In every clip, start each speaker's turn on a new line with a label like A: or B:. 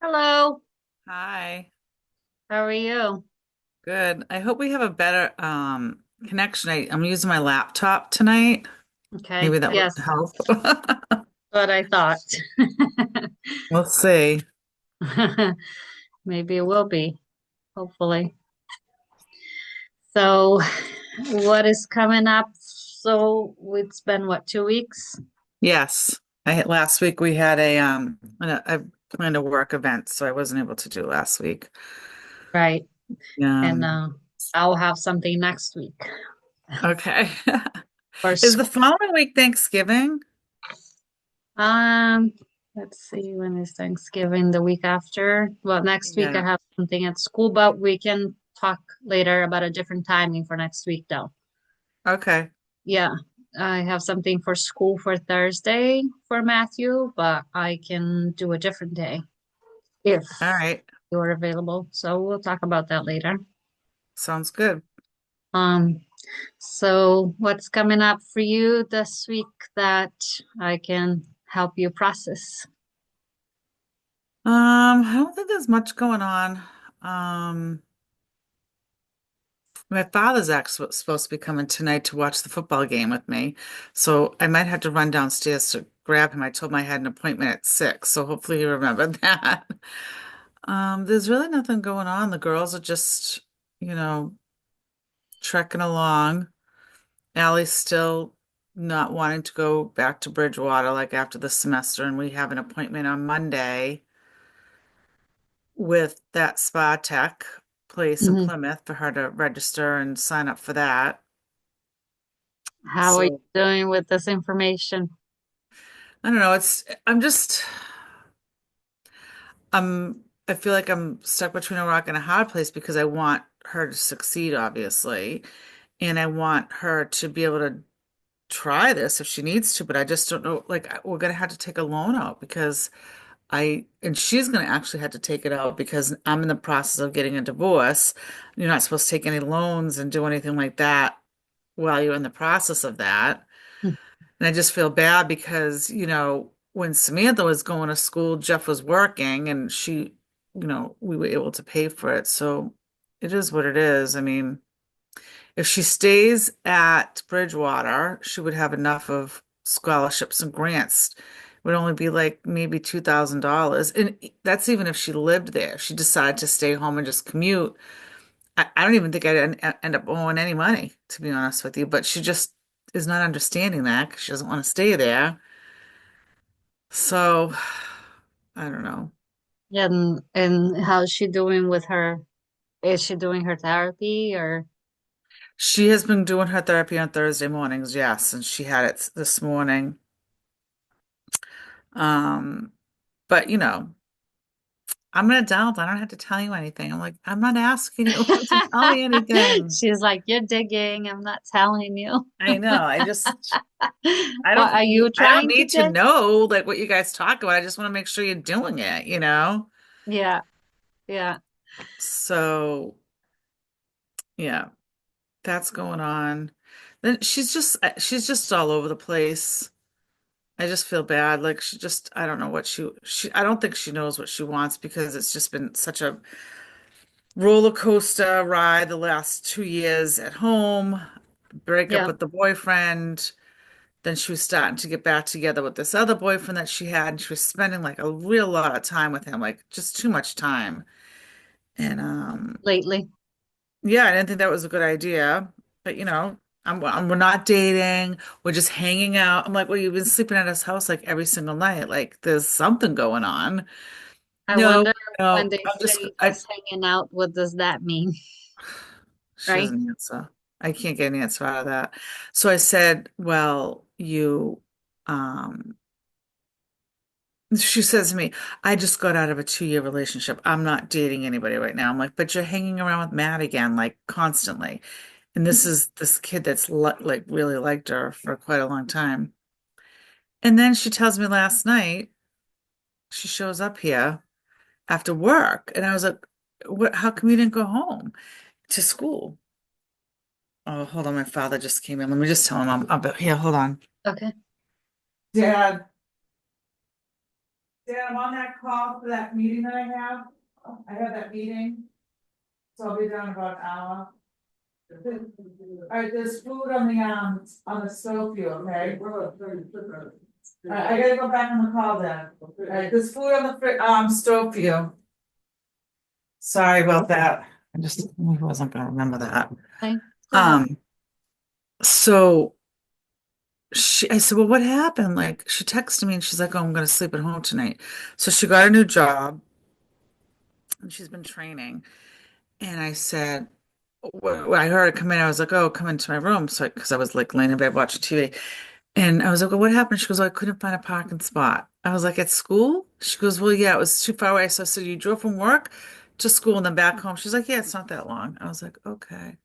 A: Hello,
B: Hi.
A: how are you?
B: Good. I hope we have a better connection. I'm using my laptop tonight.
A: Okay,
B: Maybe that would
A: yes,
B: help.
A: what I thought.
B: We'll see.
A: Maybe it will be, hopefully. So, what is coming up? So, it's been what, 2 weeks?
B: Yes. Last week we had I planned a work event, so I wasn't able to do last week.
A: Right. And
B: Um
A: I'll have something next week
B: okay.
A: for
B: Is the
A: school.
B: following week Thanksgiving?
A: Um, let's see, when is Thanksgiving? The week after? Well, next week I
B: Yeah.
A: have something at school, but we can talk later about a different timing for next week, though.
B: Okay.
A: Yeah, I have something for school for Thursday for Matthew, but I can do a different day if
B: All right.
A: you're available. So we'll talk about that later.
B: Sounds good.
A: Um, so what's coming up for you this week that I can help you process?
B: I don't think there's much going on. Um My father's actually supposed to be coming tonight to watch the football game with me, so I might have to run downstairs to grab him. I told him I had an appointment at 6, so hopefully you remember that. There's really nothing going on. The girls are just, you know, trekking along. Allie's still not wanting to go back to Bridgewater like after the semester, and we have an appointment on Monday with that spa tech place in
A: Mhm.
B: Plymouth for her to register and sign up for that.
A: How are you
B: So
A: doing with this information?
B: I don't know. I feel like I'm stuck between a rock and a hard place because I want her to succeed, obviously, and I want her to be able to try this if she needs to, but I just don't know. Like, we're gonna have to take a loan out because and she's gonna actually have to take it out because I'm in the process of getting a divorce. You're not supposed to take any loans and do anything like that while you're in the process of that. And I just feel bad because, when Samantha was going to school, Jeff was working and we were able to pay for it. So it is what it is. I mean, if she stays at Bridgewater, she would have enough of scholarships and grants. It would only be like maybe $2,000. And that's even if she lived there. If she decided to stay home and just commute, I don't even think I'd end up owing any money, to be honest with you. But she just is not understanding that because she doesn't want to stay there. So I don't know.
A: And how's she doing with her? Is she doing her therapy or?
B: She has been doing her therapy on Thursday mornings, yes, and she had it this morning. Um, but I'm an adult. I don't have to tell you anything. I'm like, I'm not asking you to tell me anything.
A: She's like, you're digging. I'm not telling you.
B: I know.
A: What are you
B: I don't
A: trying to
B: need to
A: dig?
B: know like what you guys talk about. I just want to make sure you're doing it.
A: Yeah, yeah.
B: So yeah, that's going on. Then she's just all over the place. I just feel bad. Like I don't know what I don't think she knows what she wants because it's just been such a roller coaster ride the last 2 years at home, breakup
A: Yeah,
B: with the boyfriend. Then she was starting to get back together with this other boyfriend that she had, and she was spending like a real lot of time with him, like just too much time. And
A: lately.
B: yeah, I didn't think that was a good idea. But we're not dating. We're just hanging out. I'm like, well, you've been sleeping at his house like every single night. Like there's something going on.
A: I
B: No,
A: wonder when
B: no,
A: they
B: I'm just
A: say
B: I
A: just hanging out, what does that mean?
B: she
A: Right?
B: doesn't answer. I can't get an answer out of that. So I said, well, she says to me, I just got out of a 2-year relationship. I'm not dating anybody right now. I'm like, but you're hanging around with Matt again, like constantly. And this is this kid that's like really liked her for quite a long time. And then she tells me last night she shows up here after work. And I was like, how come you didn't go home to school? Oh, hold on. My father just came in. Let me just tell him I'm here. Hold on.
A: Okay.
B: Dad. Dan, I'm on that call for that meeting that I have. I have that meeting, so I'll be done in about an hour. All right, there's food on the stove here, okay? All right, I gotta go back on the call then. All right, there's food on the stove for you. Sorry about that. I just wasn't gonna remember that.
A: Okay, go ahead.
B: Um, so I said, well, what happened? Like, she texted me and she's like, oh, I'm gonna sleep at home tonight. So she got a new job and she's been training. And I said, when I heard her come in, I was like, oh, come into my room. So, because I was like laying in bed watching TV. And I was like, well, what happened? She goes, oh, I couldn't find a parking spot. I was like, at school? She goes, well, yeah, it was too far away. So I said, you drove from work to school and then back home? She's like, yeah, it's not that long. I was like, okay.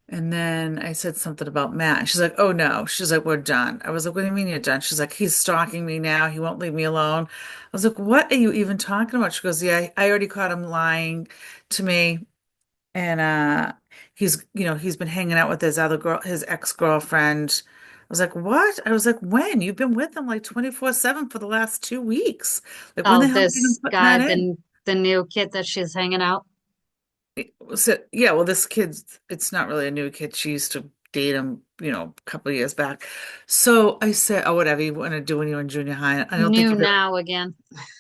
B: And then I said something about Matt. And she's like, oh no. She's like, we're done. I was like, what do you mean you're done? She's like, he's stalking me now. He won't leave me alone. I was like, what are you even talking about? She goes, yeah, I already caught him lying to me. And he's been hanging out with his other girl, his ex-girlfriend. I was like, what? I was like, when? You've been with him like 24/7 for the last 2 weeks. Like, when
A: Oh,
B: the hell are you even
A: this
B: putting
A: guy,
B: that in?
A: the new kid that she's hanging out.
B: So, yeah, well, this kid's, it's not really a new kid. She used to date him, a couple of years back. So I said, oh, whatever you want to do when you're in junior high.
A: New now again.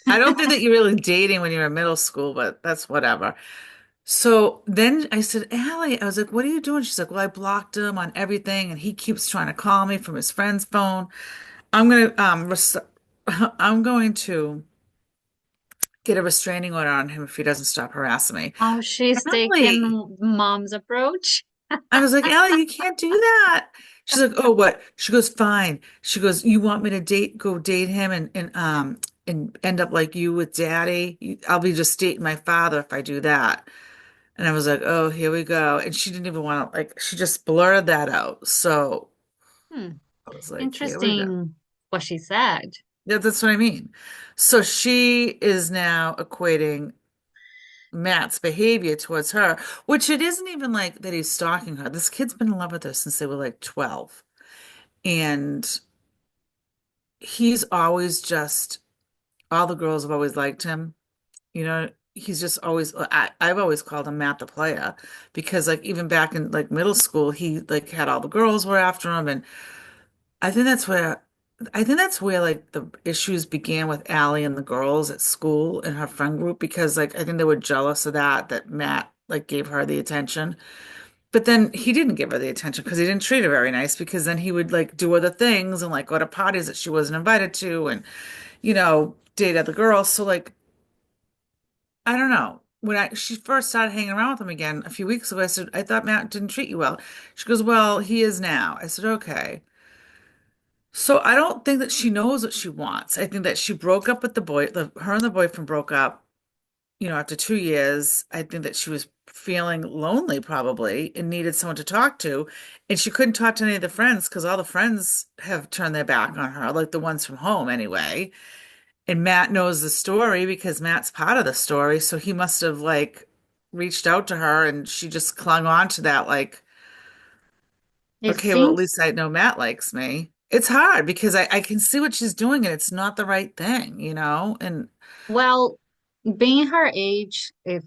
B: I don't think that you're really dating when you're in middle school, but that's whatever. So then I said, Allie, I was like, what are you doing? She's like, well, I blocked him on everything and he keeps trying to call me from his friend's phone. I'm gonna I'm going to get a restraining order on him if he doesn't stop harassing me.
A: Oh, she's
B: Allie,
A: taking mom's approach.
B: I was like, Allie, you can't do that. She's like, oh, what? She goes, fine. She goes, you want me to go date him and end up like you with daddy? I'll be just dating my father if I do that. And I was like, oh, here we go. And she didn't even want to, like, she just blurted that out. So
A: Hmm.
B: I was like, here we go.
A: Interesting what she said.
B: Yeah, that's what I mean. So she is now equating Matt's behavior towards her, which it isn't even like that he's stalking her. This kid's been in love with her since they were like 12. And he's always just, all the girls have always liked him. He's just always, I've always called him Matt the player because like even back in like middle school, he like had all the girls were after him. And I think that's where, I think that's where like the issues began with Allie and the girls at school and her friend group because like I think they were jealous of that Matt like gave her the attention. But then he didn't give her the attention because he didn't treat her very nice because then he would like do other things and like go to parties that she wasn't invited to and, date other girls. So like, I don't know. When she first started hanging around with him again a few weeks ago, I said, I thought Matt didn't treat you well. She goes, well, he is now. I said, okay. So I don't think that she knows what she wants. I think that she broke up with the boy, her and the boyfriend broke up, after 2 years. I think that she was feeling lonely probably and needed someone to talk to. And she couldn't talk to any of the friends because all the friends have turned their back on her, like the ones from home anyway. And Matt knows the story because Matt's part of the story. So he must have like reached out to her and she just clung on to that, like,
A: It
B: okay, well, at
A: seems,
B: least I know Matt likes me. It's hard because I can see what she's doing and it's not the right thing. And
A: well, being her age, if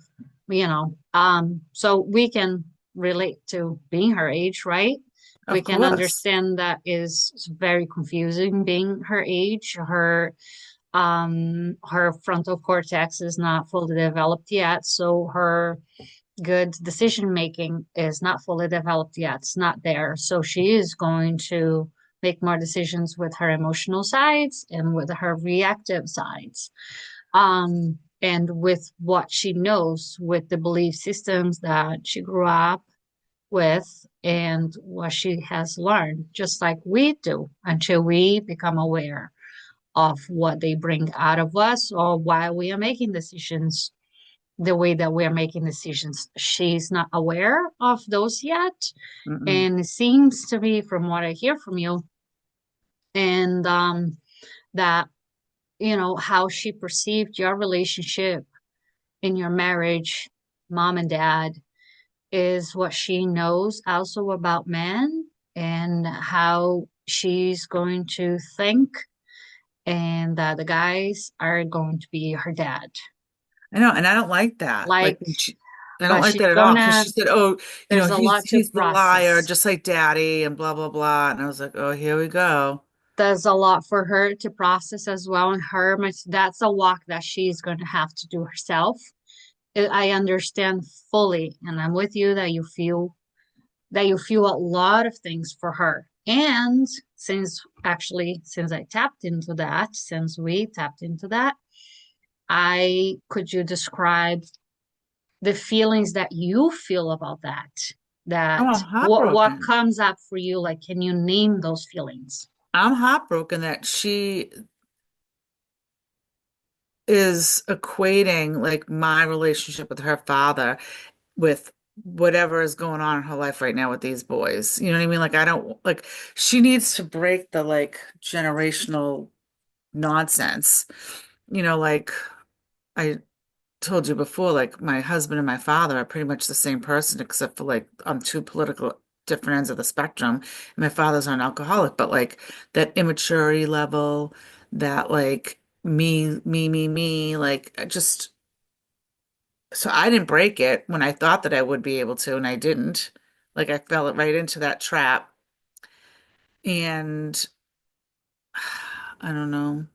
A: so we can relate to being her age, right? We
B: of
A: can
B: course.
A: understand that is very confusing being her age. Her frontal cortex is not fully developed yet, so her good decision making is not fully developed yet. It's not there. So she is going to make more decisions with her emotional sides and with her reactive sides. And with what she knows, with the belief systems that she grew up with and what she has learned, just like we do, until we become aware of what they bring out of us or why we are making decisions the way that we are making decisions. She's not aware of those yet.
B: Mm-mm,
A: And it seems to be, from what I hear from you, and that, how she perceived your relationship in your marriage, mom and dad, is what she knows also about men and how she's going to think and that the guys are going to be her dad.
B: I know, and I don't like that.
A: Like,
B: I don't
A: but
B: like
A: she's
B: that at all. Because
A: gonna,
B: she said, "Oh,
A: there's a lot to
B: he's the liar,
A: process.
B: just like Daddy," and blah blah blah. And I was like, "Oh, here we go."
A: There's a lot for her to process as well. And that's a walk that she's going to have to do herself. I understand fully, and I'm with you that you feel a lot of things for her. And since I tapped into that, since we tapped into that, I could you describe the feelings that you feel about that?
B: Oh,
A: That
B: I'm
A: what
B: heartbroken.
A: comes up for you? Like, can you name those feelings?
B: I'm heartbroken that she is equating like my relationship with her father with whatever is going on in her life right now with these boys. You know what I mean? Like I don't like she needs to break the like generational nonsense. Like I told you before, like my husband and my father are pretty much the same person, except for like on two political different ends of the spectrum. My father's an alcoholic, but like that immaturity level, that like me, like I just so I didn't break it when I thought that I would be able to, and I didn't. Like I fell right into that trap. And I don't know.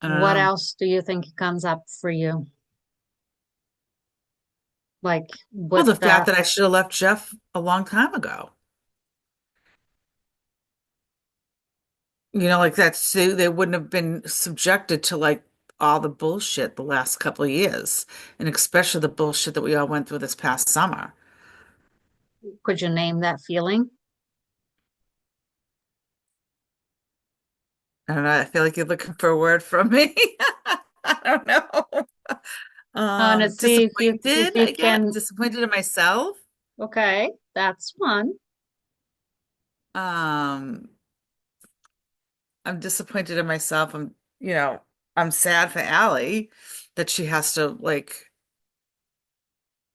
B: I don't
A: What
B: know.
A: else do you think comes up for you? Like
B: Well,
A: with
B: the fact
A: the
B: that I should have left Jeff a long time ago. Like that's they wouldn't have been subjected to like all the bullshit the last couple of years, and especially the bullshit that we all went through this past summer.
A: could you name that feeling?
B: I don't know. I feel like you're looking for a word from me. I don't know.
A: I want to see if
B: Disappointed,
A: you
B: I guess.
A: can.
B: Disappointed in myself.
A: Okay, that's one.
B: Um, I'm disappointed in myself. I'm sad for Allie that she has to like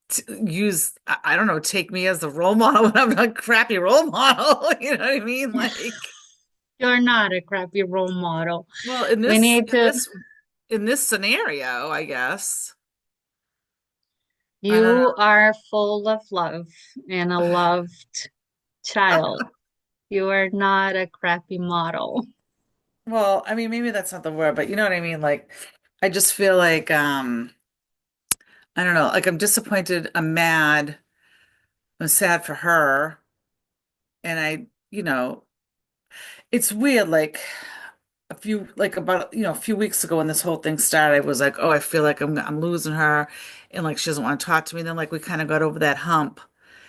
B: t use, I don't know, take me as the role model when I'm a crappy role model. You know what I mean? Like,
A: You're not a crappy role model.
B: well,
A: We need to.
B: in this scenario, I guess. I don't
A: You are full of love and a loved
B: know.
A: child. You are not a crappy model.
B: Well, I mean, maybe that's not the word, but you know what I mean? Like, I just feel like, I don't know, like I'm disappointed, I'm mad, I'm sad for her. And it's weird, like a few weeks ago when this whole thing started, I was like, oh, I feel like I'm losing her and like she doesn't want to talk to me. And then like we kind of got over that hump.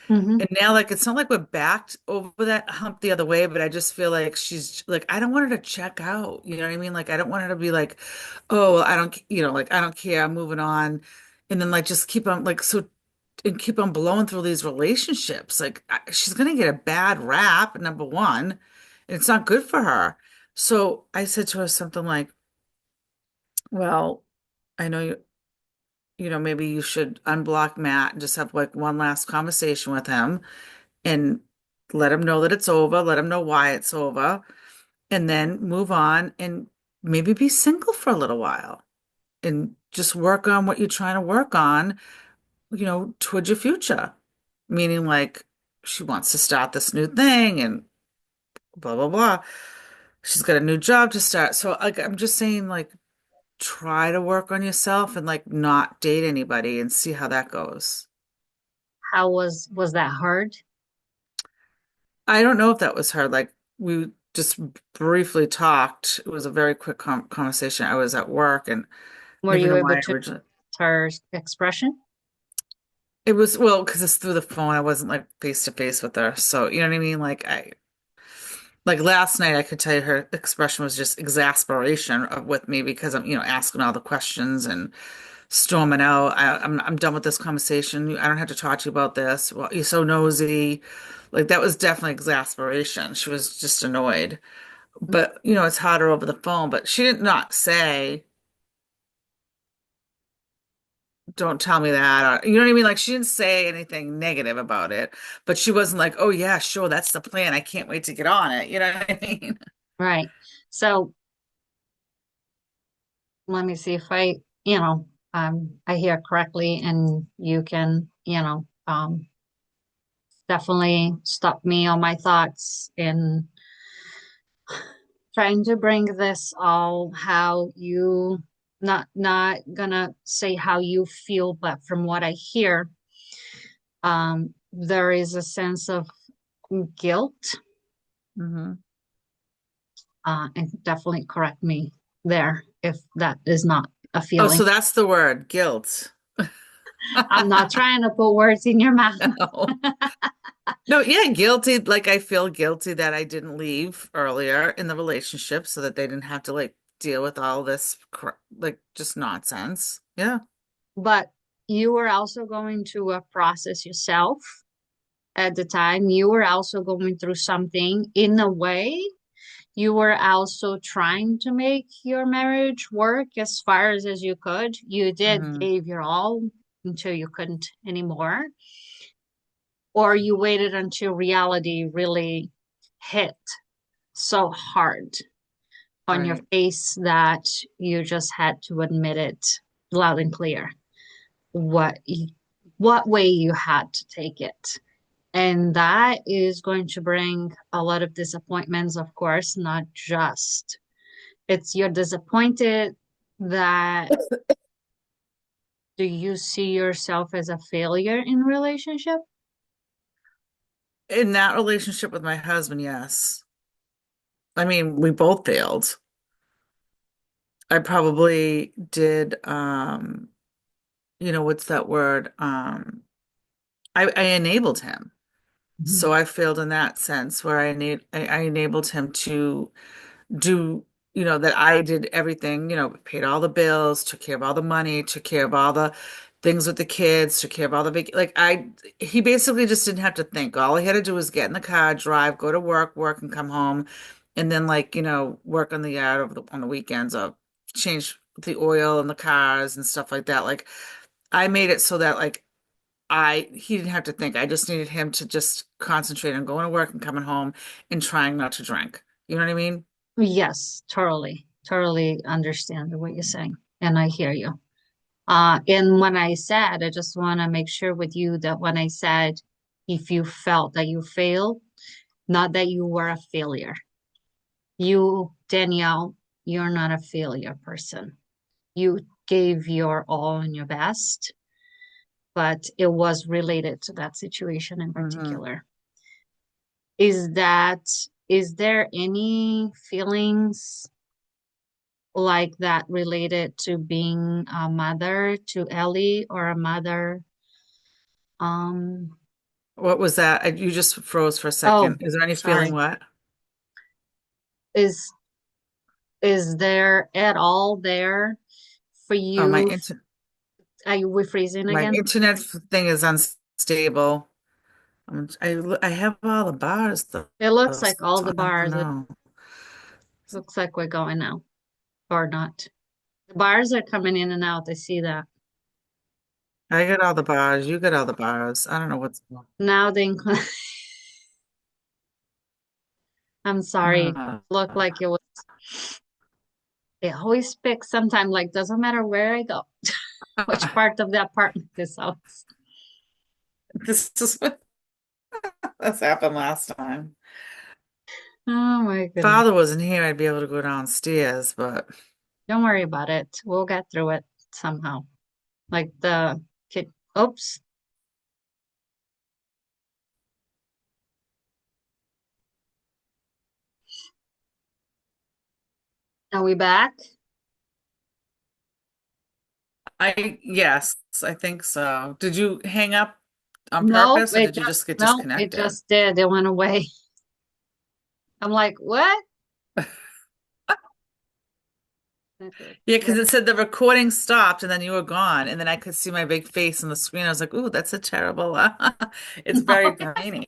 A: Hmm.
B: And now like it's not like we're backed over that hump the other way, but I just feel like she's like I don't want her to check out. You know what I mean? Like I don't want her to be like, oh, well, I don't, like I don't care, I'm moving on. And then like just keep on like so and keep on blowing through these relationships. Like she's gonna get a bad rap, number one, and it's not good for her. So I said to her something like, well, I know maybe you should unblock Matt and just have like one last conversation with him and let him know that it's over, let him know why it's over, and then move on and maybe be single for a little while and just work on what you're trying to work on, towards your future. Meaning like she wants to start this new thing and blah blah blah. She's got a new job to start. So like I'm just saying like try to work on yourself and like not date anybody and see how that goes.
A: How was that hard?
B: I don't know if that was her. Like we just briefly talked. It was a very quick conversation. I was at work and I
A: Were
B: don't even
A: you
B: know
A: able
B: why I
A: to
B: originally.
A: her expression?
B: It was well because it's through the phone. I wasn't like face to face with her. So you know what I mean? Like last night, I could tell you her expression was just exasperation with me because I'm, asking all the questions and storming out. I'm done with this conversation. I don't have to talk to you about this. Well, you're so nosy. Like that was definitely exasperation. She was just annoyed. But it's harder over the phone. But she did not say, "Don't tell me that," or you know what I mean. Like she didn't say anything negative about it. But she wasn't like, "Oh yeah, sure, that's the plan. I can't wait to get on it." You know what I mean?
A: Right. So let me see if I hear correctly and you can, definitely stop me on my thoughts in trying to bring this all how you not gonna say how you feel, but from what I hear, there is a sense of guilt,
B: Hmm.
A: and definitely correct me there if that is not a
B: Oh,
A: feeling.
B: so that's the word, guilt.
A: I'm not trying to put words in your mouth.
B: No. No, yeah, guilty. Like I feel guilty that I didn't leave earlier in the relationship so that they didn't have to like deal with all this like just nonsense. Yeah.
A: But you were also going through a process yourself at the time. You were also going through something in a way. You were also trying to make your marriage work as far as you could. You did
B: Hmm.
A: gave your all until you couldn't anymore, or you waited until reality really hit so hard on your
B: Right.
A: face that you just had to admit it loud and clear what what way you had to take it. And that is going to bring a lot of disappointments, of course, not just it's you're disappointed that do you see yourself as a failure in relationship?
B: In that relationship with my husband, yes. I mean, we both failed. I probably did, what's that word? I enabled him.
A: Mhm.
B: So I failed in that sense where I enabled him to do, that I did everything, paid all the bills, took care of all the money, took care of all the things with the kids, took care of all the he basically just didn't have to think. All he had to do was get in the car, drive, go to work and come home, and then work on the yard on the weekends or change the oil in the cars and stuff like that. Like I made it so that he didn't have to think. I just needed him to just concentrate on going to work and coming home and trying not to drink. You know what I mean?
A: Yes, totally understand what you're saying, and I hear you. And when I said, I just want to make sure with you that when I said, if you felt that you failed, not that you were a failure. You, Danielle, you're not a failure person. You gave your all and your best, but it was related to that situation in
B: Hmm.
A: particular. Is that, is there any feelings like that related to being a mother to Ellie or a mother? Um,
B: What was that? You just froze for a
A: oh,
B: second. Is there any feeling
A: sorry.
B: what?
A: Is is there at all there for
B: Oh,
A: you? Are you rephrasing
B: my
A: again?
B: internet thing is unstable. I have all the bars
A: It looks
B: though,
A: like all
B: so
A: the
B: I don't
A: bars. It
B: know.
A: looks like we're going now or not. The bars are coming in and out. I see that.
B: I got all the bars. You got all the bars. I don't know what's going
A: Now the I'm sorry.
B: on.
A: Looked like it was. It always picks sometime. Like doesn't matter where I go, which part of the apartment this house.
B: This is what this happened last time.
A: Oh my goodness.
B: Father wasn't here, I'd be able to go downstairs, but
A: Don't worry about it. We'll get through it somehow. Like the kid. Oops. Are we back?
B: yes, I think so. Did you hang up on
A: No,
B: purpose or
A: it
B: did you
A: just
B: just get
A: no, it
B: disconnected?
A: just did. It went away. I'm like, what? Network.
B: Yeah,
A: Well,
B: because it said the recording stopped and then you were gone, and then I could see my big face on the screen. I was like, "Ooh, that's a terrible." It's very
A: no,
B: grainy.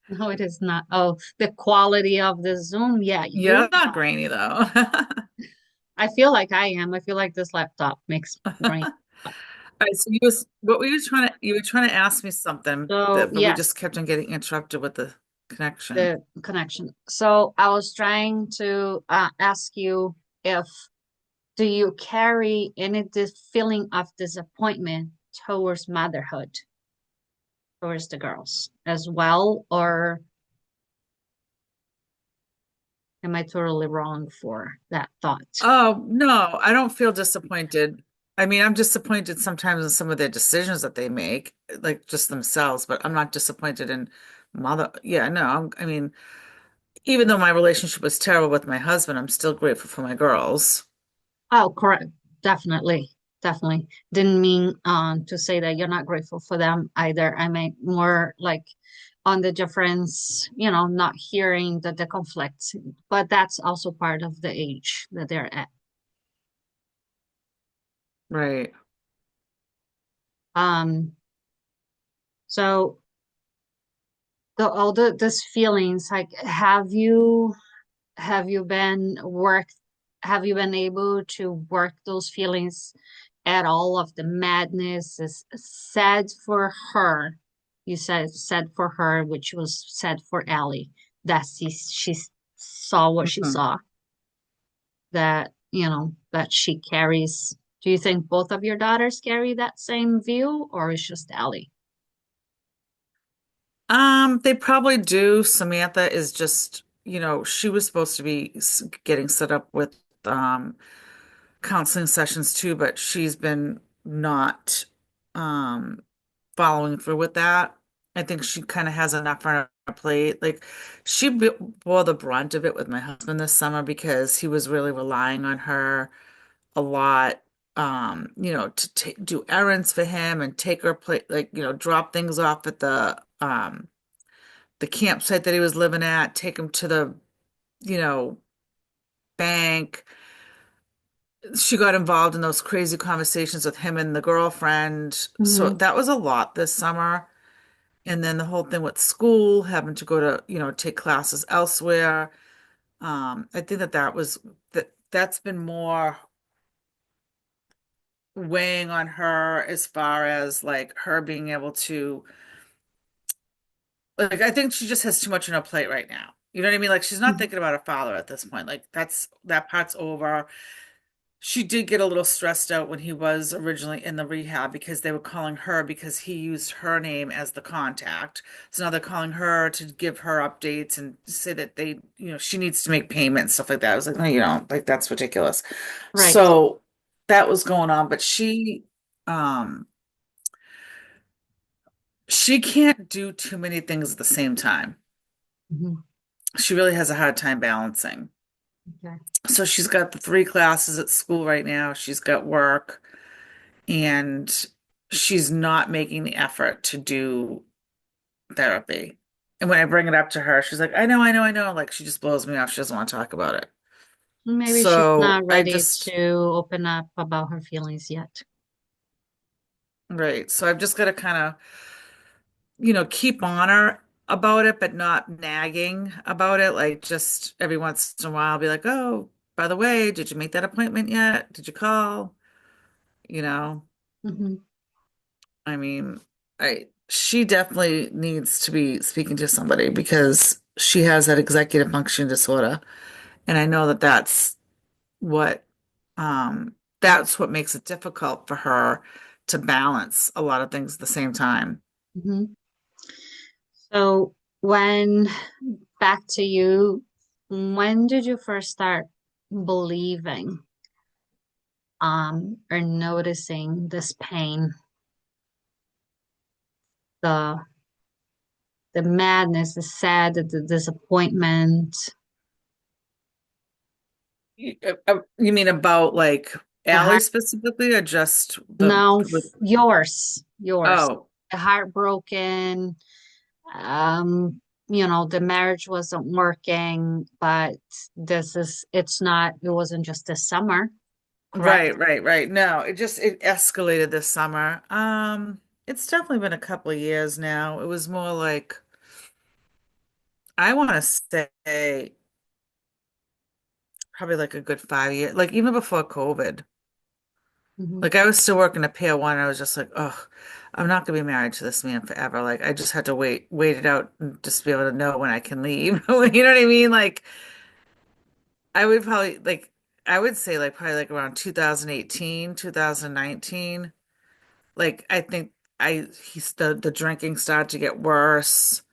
A: no, it is not. Oh, the quality of the Zoom. Yeah, you
B: You're not
A: are.
B: grainy though.
A: I feel like I am. I feel like this laptop makes brain.
B: All right, so what were you trying to ask me something
A: So
B: but we
A: yes,
B: just kept on getting interrupted with the. connection.
A: the connection. So I was trying to ask you if do you carry any feeling of disappointment towards motherhood, towards the girls as well, or am I totally wrong for that thought?
B: Oh, no, I don't feel disappointed. I mean, I'm disappointed sometimes in some of their decisions that they make, like just themselves, but I'm not disappointed in mother. Yeah, no, I mean, even though my relationship was terrible with my husband, I'm still grateful for my girls.
A: Oh, correct. Definitely. Definitely. Didn't mean to say that you're not grateful for them either. I meant more like on the difference, not hearing the conflict, but that's also part of the age that they're at.
B: Right.
A: Um, so all these feelings, like have you been worked have you been able to work those feelings at all of the madness is sad for her. You said sad for her, which was sad for Ellie, that she saw what she
B: Mhm.
A: saw, that, that she carries. Do you think both of your daughters carry that same view, or is just Ellie?
B: They probably do. Samantha is just, she was supposed to be getting set up with counseling sessions too, but she's been not um following through with that. I think she kind of has enough on her plate. Like she bore the brunt of it with my husband this summer because he was really relying on her a lot. To do errands for him and take her plate, like, drop things off at the campsite that he was living at, take him to the, you know, bank. She got involved in those crazy conversations with him and the girlfriend. So
A: Hmm.
B: that was a lot this summer. And then the whole thing with school, having to go to, take classes elsewhere. I think that's been more weighing on her as far as like her being able to, like, I think she just has too much on her plate right now. You know what I mean? Like she's not thinking about her father at this point. Like that part's over. She did get a little stressed out when he was originally in the rehab because they were calling her because he used her name as the contact. So now they're calling her to give her updates and say that she needs to make payments, stuff like that. I was like, no, you don't. Like, that's ridiculous.
A: Right.
B: So that was going on, but um, she can't do too many things at the same time.
A: Hmm.
B: She really has a hard time balancing.
A: Okay.
B: So she's got the three classes at school right now. She's got work. And she's not making the effort to do therapy. And when I bring it up to her, she's like, I know, I know, I know. Like she just blows me off. She doesn't want to talk about it.
A: Maybe she's
B: So
A: not
B: I
A: ready
B: just,
A: to open up about her feelings yet.
B: right. So I've just got to kind of, keep on her about it, but not nagging about it. Like just every once in a while, I'll be like, oh, by the way, did you make that appointment yet? Did you call? You know,
A: Hmm.
B: I mean, she definitely needs to be speaking to somebody because she has that executive function disorder, and I know that what that's what makes it difficult for her to balance a lot of things at the same time.
A: Hmm. So when back to you, when did you first start believing or noticing this pain, the the madness, the sad, the disappointment,
B: You mean about like
A: the
B: Allie
A: heart
B: specifically, or just the
A: no
B: with?
A: yours,
B: Oh,
A: the heartbroken, the marriage wasn't working, but it wasn't just this summer, correct?
B: right, right, right. No, it escalated this summer. It's definitely been a couple of years now. It was more like I want to say probably like a good 5 years, like even before COVID.
A: Hmm.
B: Like I was still working at Pier 1. I was just like, ugh. I'm not gonna be married to this man forever. Like I just had to wait it out and just be able to know when I can leave. You know what I mean? Like I would probably like I would say like probably like around 2018, 2019. Like I think I he's the drinking started to get worse.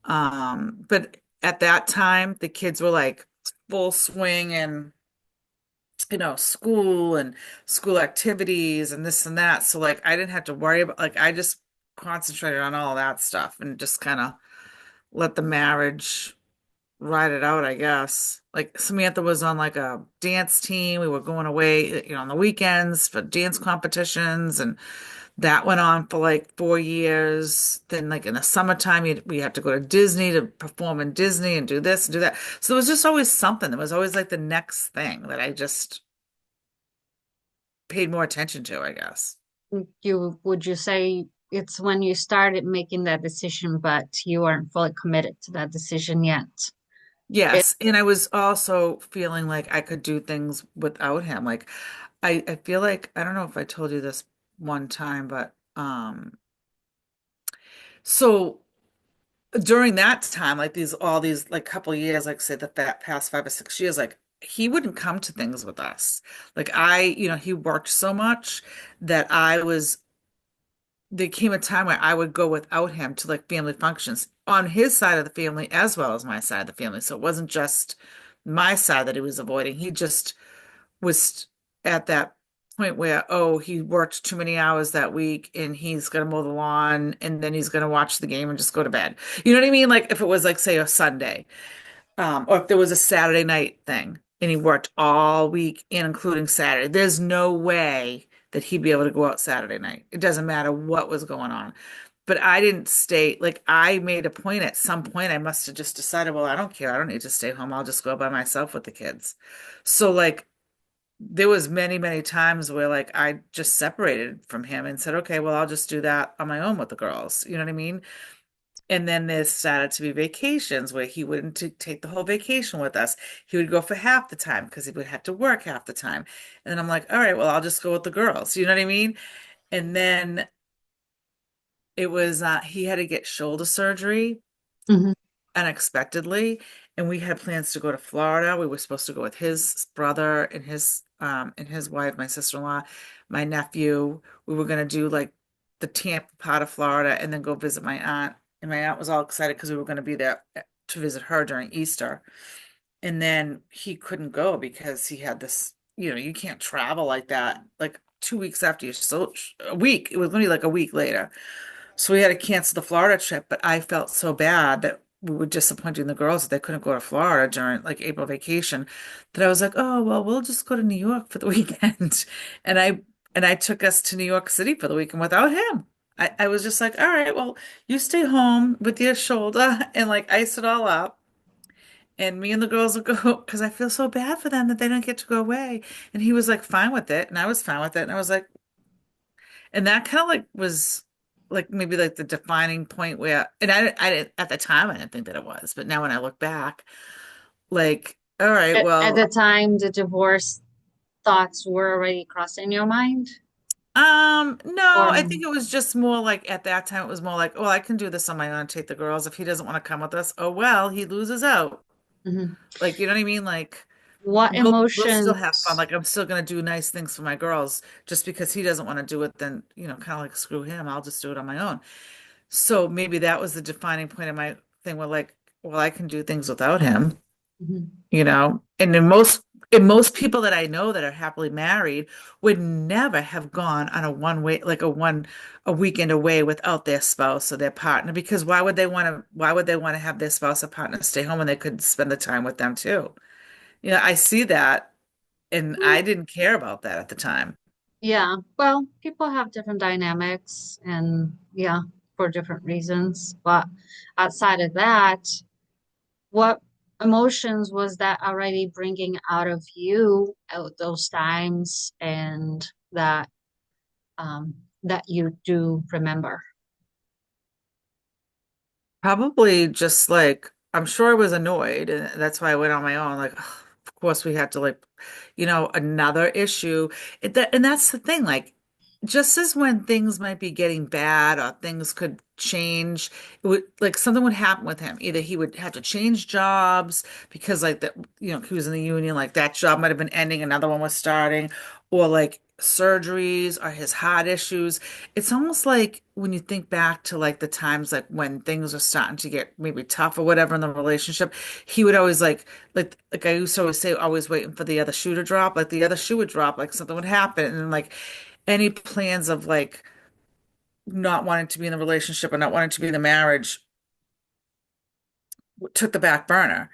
B: But at that time the kids were like full swing and school and school activities and this and that. So like I didn't have to worry about like I just concentrated on all that stuff and just kind of let the marriage ride it out, I guess. Like Samantha was on like a dance team. We were going away, on the weekends for dance competitions, and that went on for like 4 years. Then, like in the summertime, we had to go to Disney to perform in Disney and do this and do that. So there was just always something. There was always like the next thing that I just paid more attention to, I guess.
A: Would you say it's when you started making that decision, but you weren't fully committed to that decision yet? It,
B: Yes, and I was also feeling like I could do things without him. Like I feel like I don't know if I told you this one time, but so during that time, like all these like couple of years, like say that past 5 or 6 years, like he wouldn't come to things with us. Like he worked so much that there came a time where I would go without him to like family functions on his side of the family as well as my side of the family. So it wasn't just my side that he was avoiding. He just was at that point where, oh, he worked too many hours that week and he's going to mow the lawn and then he's going to watch the game and just go to bed. You know what I mean? Like if it was like, say, a Sunday, or if there was a Saturday night thing and he worked all week and including Saturday, there's no way that he'd be able to go out Saturday night. It doesn't matter what was going on. But I didn't stay, like I made a point at some point, I must have just decided, well, I don't care. I don't need to stay home. I'll just go by myself with the kids. So like there was many, many times where like I just separated from him and said, okay, well, I'll just do that on my own with the girls. You know what I mean? And then there started to be vacations where he wouldn't take the whole vacation with us. He would go for half the time because he would have to work half the time. And then I'm like, all right, well, I'll just go with the girls. You know what I mean? And then it was he had to get shoulder surgery
A: Mhm.
B: unexpectedly, and we had plans to go to Florida. We were supposed to go with his brother and his wife, my sister-in-law, my nephew. We were going to do like the Tampa part of Florida and then go visit my aunt. And my aunt was all excited because we were going to be there to visit her during Easter. And then he couldn't go because he had this, you can't travel like that. Like 2 weeks after you so a week, it was going to be like a week later. So we had to cancel the Florida trip, but I felt so bad that we were disappointing the girls that they couldn't go to Florida during like April vacation that I was like, oh, well, we'll just go to New York for the weekend. And I took us to New York City for the weekend without him. I was just like, all right, well, you stay home with your shoulder and like ice it all up. And me and the girls will go because I feel so bad for them that they don't get to go away. And he was like fine with it, and I was fine with it. And I was like, and that kind of like was like maybe like the defining point where, and I didn't at the time I didn't think that it was, but now when I look back, like, all right,
A: At the
B: well,
A: time, the divorce thoughts were already crossing your mind,
B: no,
A: or
B: I think it was just more like at that time it was more like, well, I can do this on my own, take the girls. If he doesn't want to come with us, oh well, he loses out.
A: Mhm.
B: Like, you know what I mean? Like,
A: What
B: we'll still have fun.
A: emotions?
B: Like, I'm still gonna do nice things for my girls. Just because he doesn't want to do it, then kind of like screw him. I'll just do it on my own. So maybe that was the defining point of my thing where like, well, I can do things without him,
A: Mhm.
B: And in most people that I know that are happily married would never have gone on a one way, like a weekend away without their spouse or their partner, because why would they want to have their spouse or partner stay home when they could spend the time with them too? I see that and
A: Mm,
B: I didn't care about that at the time.
A: yeah, well, people have different dynamics and yeah, for different reasons. But outside of that, what emotions was that already bringing out of you at those times and um, that you do remember?
B: Probably just like I'm sure I was annoyed, and that's why I went on my own. Like, ugh, of course, we had to like, another issue. And that's the thing. Like, just as when things might be getting bad or things could change, it would like something would happen with him. Either he would have to change jobs because like that, he was in the union, like that job might have been ending, another one was starting, or like surgeries or his heart issues. It's almost like when you think back to like the times like when things are starting to get maybe tough or whatever in the relationship, he would always like I used to always say, always waiting for the other shoe to drop, like the other shoe would drop, like something would happen, and like any plans of like not wanting to be in the relationship or not wanting to be in the marriage took the back burner.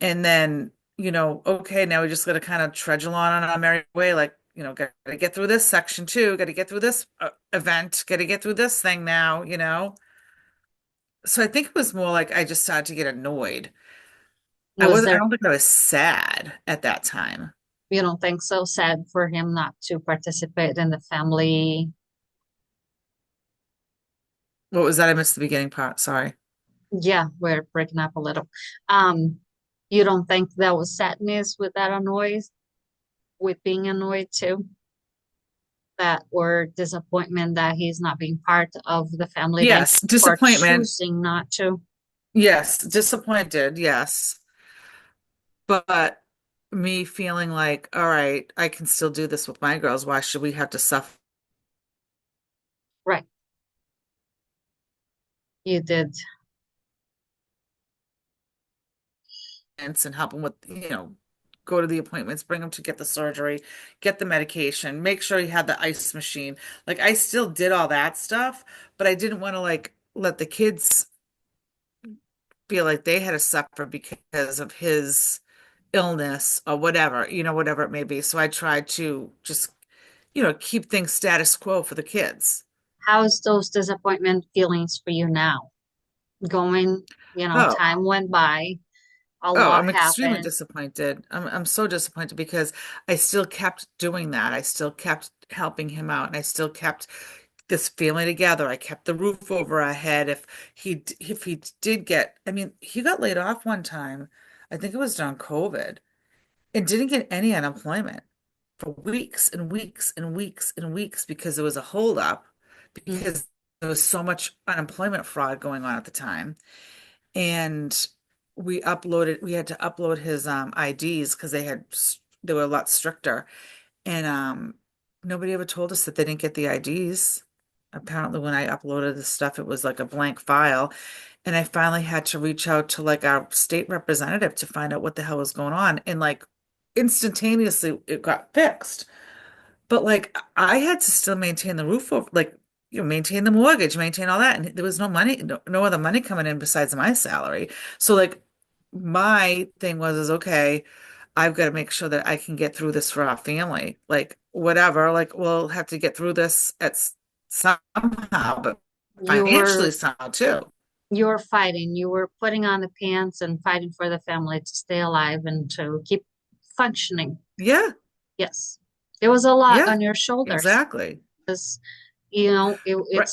B: And then, okay, now we just got to kind of trudge along on our merry way. Like, got to get through this section too, got to get through this event, got to get through this thing now. So I think it was more like I just started to get annoyed.
A: Was
B: I
A: there,
B: don't think I was sad at that time.
A: you don't think so sad for him not to participate in the family?
B: What was that? I missed the beginning part. Sorry.
A: Yeah, we're breaking up a little. Um, you don't think that was sadness with that annoyed, with being annoyed too? That or disappointment that he's not being part of the family that
B: Yes,
A: you are
B: disappointment.
A: choosing not to?
B: Yes, disappointed. Yes. But me feeling like, all right, I can still do this with my girls. Why should we have to suffer
A: Right, you did.
B: and help them with, go to the appointments, bring them to get the surgery, get the medication, make sure he had the ice machine. Like I still did all that stuff, but I didn't want to like let the kids feel like they had to suffer because of his illness or whatever, whatever it may be. So I tried to just, keep things status quo for the kids.
A: How's those disappointment feelings for you now? Going,
B: Oh,
A: time went by, a
B: Oh,
A: lot
B: I'm extremely
A: happened.
B: disappointed. I'm so disappointed because I still kept doing that. I still kept helping him out, and I still kept this family together. I kept the roof over our head. If he did get, I mean, he got laid off one time. I think it was during COVID, and didn't get any unemployment for weeks and weeks and weeks and weeks because there was a holdup
A: Mm.
B: because there was so much unemployment fraud going on at the time. And we had to upload his IDs because they were a lot stricter. And nobody ever told us that they didn't get the IDs. Apparently when I uploaded the stuff, it was like a blank file. And I finally had to reach out to like our state representative to find out what the hell was going on. And like instantaneously it got fixed. But like I had to still maintain the roof over, like, maintain the mortgage, maintain all that. And there was no money, no other money coming in besides my salary. So like my thing is okay, I've got to make sure that I can get through this for our family. Like whatever, like we'll have to get through this somehow, but
A: You
B: financially
A: were
B: somehow too.
A: you were fighting, you were putting on the pants and fighting for the family to stay alive and to keep functioning.
B: Yeah,
A: Yes. There was a lot
B: yeah,
A: on your shoulders
B: exactly.
A: because
B: Right.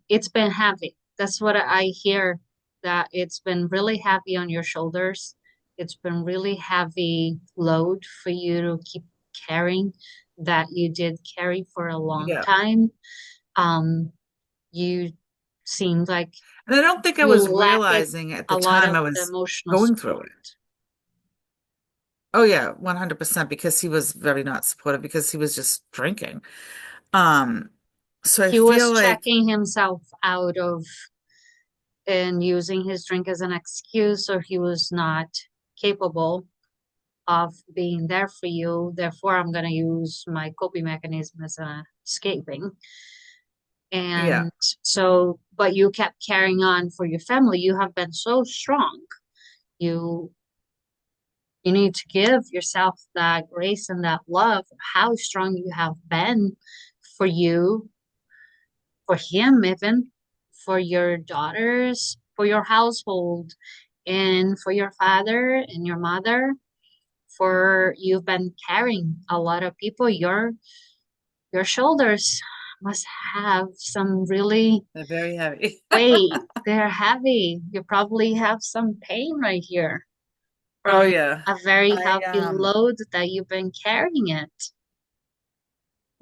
A: it's been heavy. That's what I hear, that it's been really heavy on your shoulders. It's been really heavy load for you to keep carrying, that you did carry for a long
B: Yeah.
A: time. Um, you seemed like
B: And I don't think I
A: you
B: was
A: lacked
B: realizing at
A: a
B: the
A: lot
B: time
A: of
B: I
A: the
B: was
A: emotional
B: going through
A: support.
B: it. Oh yeah, 100% because he was very not supportive because he was just drinking. Um, so I
A: He was
B: feel like,
A: checking himself out of and using his drink as an excuse, so he was not capable of being there for you. Therefore, I'm going to use my coping mechanism as escaping.
B: yeah,
A: And so, but you kept carrying on for your family. You have been so strong. You you need to give yourself that grace and that love, how strong you have been for you, for him, even for your daughters, for your household, and for your father and your mother. For you've been carrying a lot of people, your shoulders. must have some really
B: They're very heavy.
A: weight. They're heavy. You probably have some pain right here
B: Oh
A: from
B: yeah.
A: a very
B: I
A: heavy load that you've been carrying it.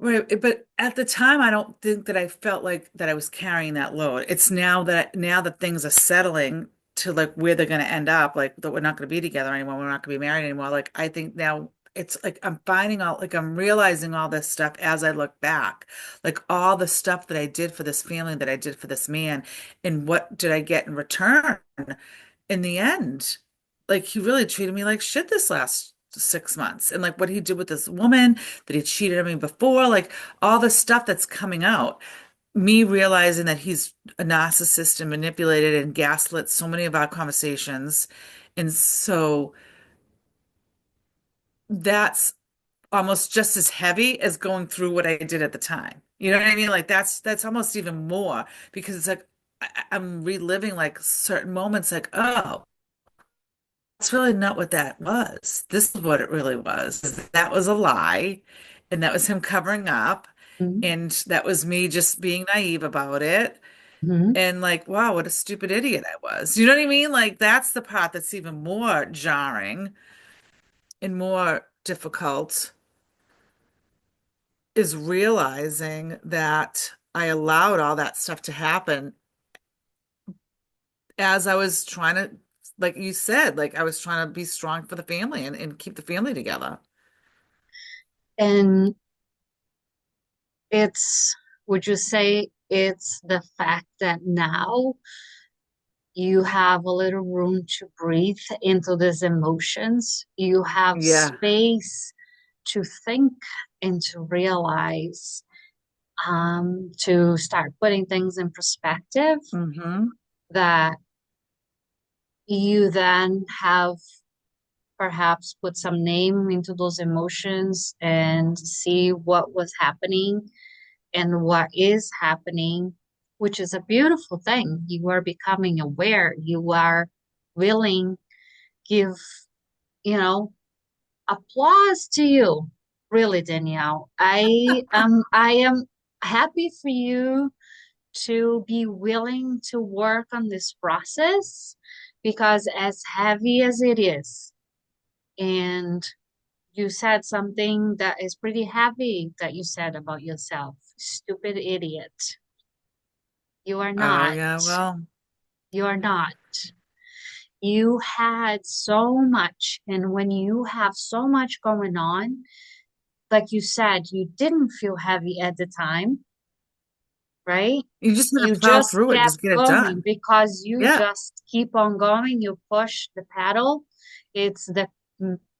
B: Right, but at the time I don't think that I felt like that I was carrying that load. It's now that things are settling to like where they're going to end up, like that we're not going to be together anymore, we're not going to be married anymore. Like I think now it's like I'm finding out like I'm realizing all this stuff as I look back. Like all the stuff that I did for this family, that I did for this man, and what did I get in return? In the end, like he really treated me like shit this last 6 months. And like what he did with this woman, that he cheated on me before, like all the stuff that's coming out. Me realizing that he's a narcissist and manipulated and gaslit so many of our conversations. And so that's almost just as heavy as going through what I did at the time. You know what I mean? Like that's almost even more because it's like I'm reliving like certain moments like, oh, that's really not what that was. This is what it really was. That was a lie, and that was him covering up,
A: Mhm.
B: and that was me just being naive about it.
A: Mhm.
B: And like, wow, what a stupid idiot I was. You know what I mean? Like that's the part that's even more jarring and more difficult is realizing that I allowed all that stuff to happen as I was trying to, like you said, like I was trying to be strong for the family and keep the family together.
A: And it's, would you say it's the fact that now you have a little room to breathe into these emotions? You have
B: Yeah.
A: space to think and to realize, to start putting things in perspective
B: Mm-hmm.
A: that you then have perhaps put some name into those emotions and see what was happening and what is happening, which is a beautiful thing. You are becoming aware. You are willing, give, you know, applause to you. Really, Danielle. I am happy for you to be willing to work on this process because as heavy as it is, and you said something that is pretty heavy that you said about yourself. Stupid idiot. You are
B: Oh
A: not.
B: yeah, well,
A: You are not. You had so much, and when you have so much going on, like you said, you didn't feel heavy at the time, right?
B: you just gotta
A: You
B: plow
A: just
B: through it,
A: kept
B: just get it
A: going
B: done.
A: because you
B: Yeah.
A: just keep on going. You push the pedal. It's the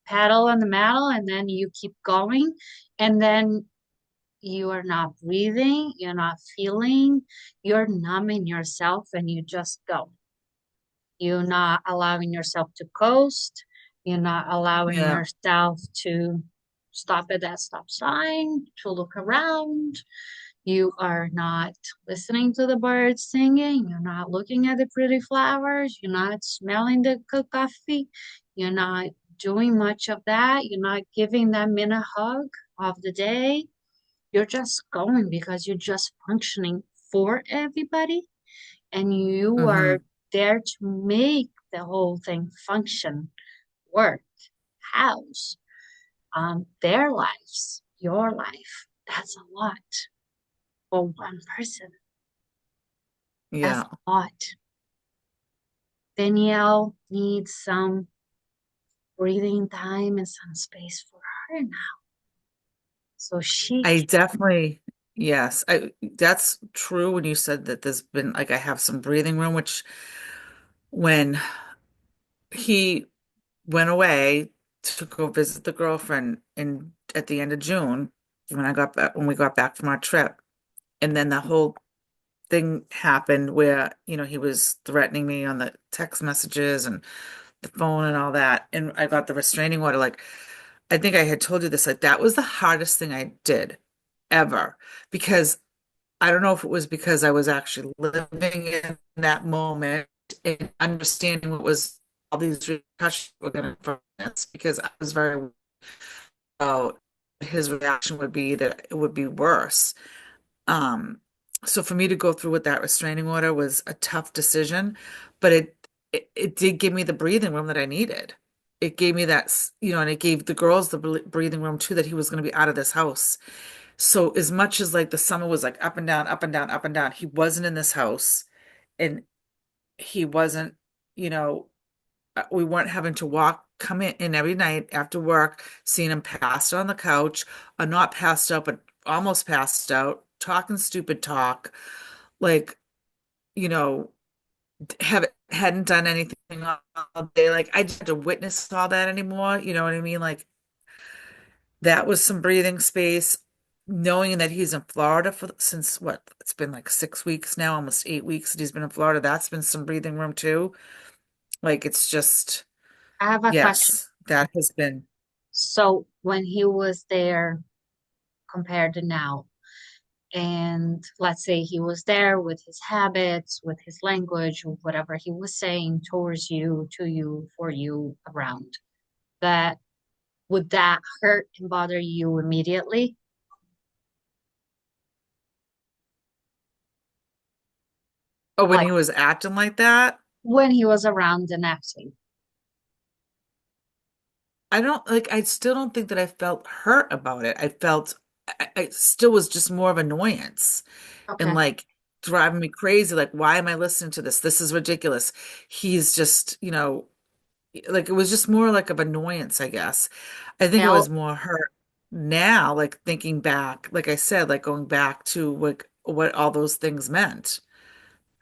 A: pedal on the metal, and then you keep going. And then you are not breathing, you're not feeling, you're numbing yourself, and you just go. You're not allowing yourself to coast. You're not allowing
B: Yeah.
A: yourself to stop at that stop sign, to look around. You are not listening to the birds singing. You're not looking at the pretty flowers. You're not smelling the good coffee. You're not doing much of that. You're not giving them in a hug of the day. You're just going because you're just functioning for everybody and you
B: Mm-hmm.
A: are there to make the whole thing function, work, house, their lives, your life. That's a lot for one person. That's
B: Yeah.
A: a lot. Danielle needs some breathing time and some space for her now. So she
B: I
A: can,
B: definitely, yes. That's true when you said that there's been like I have some breathing room, which when he went away to go visit the girlfriend in at the end of June, when we got back from our trip, and then the whole thing happened where, he was threatening me on the text messages and the phone and all that. And I got the restraining order. Like, I think I had told you this, like, that was the hardest thing I did ever because I don't know if it was because I was actually living in that moment and understanding what was all these repercussions were going to from this because I was very, his reaction would be that it would be worse. Um, so for me to go through with that restraining order was a tough decision, but it did give me the breathing room that I needed. It gave me that, and it gave the girls the breathing room too, that he was going to be out of this house. So as much as like the summer was like up and down, up and down, up and down, he wasn't in this house, and he wasn't, you know, we weren't having to come in every night after work, seeing him passed out on the couch, or not passed out, but almost passed out, talking stupid talk, like, you know, hadn't done anything all day. Like I just had to witness all that anymore. You know what I mean? Like that was some breathing space. Knowing that he's in Florida since what? It's been like 6 weeks now, almost 8 weeks that he's been in Florida. That's been some breathing room too. Like it's just,
A: I have a question.
B: yes, that has been.
A: So when he was there compared to now, and let's say he was there with his habits, with his language, whatever he was saying towards you, to you, for you, around, that would that hurt and bother you immediately?
B: Oh, when
A: Like
B: he was acting like that,
A: when he was around and acting.
B: I don't like, I still don't think that I felt hurt about it. I still was just more of annoyance and
A: Okay.
B: like driving me crazy. Like, why am I listening to this? This is ridiculous. He's just, like it was just more like of annoyance, I guess. I think it
A: Now,
B: was more hurt now, like thinking back, like I said, like going back to what all those things meant.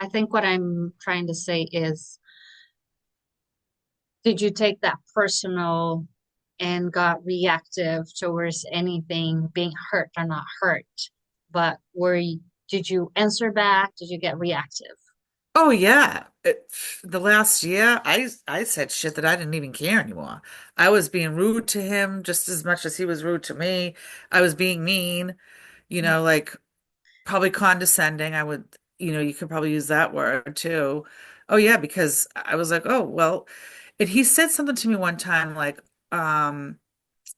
A: I think what I'm trying to say is, did you take that personal and got reactive towards anything being hurt or not hurt? But did you answer back? Did you get reactive?
B: Oh yeah. The last year, I said shit that I didn't even care anymore. I was being rude to him just as much as he was rude to me. I was being mean, like probably condescending. You could probably use that word too. Oh yeah, because I was like, oh well, and he said something to me one time like um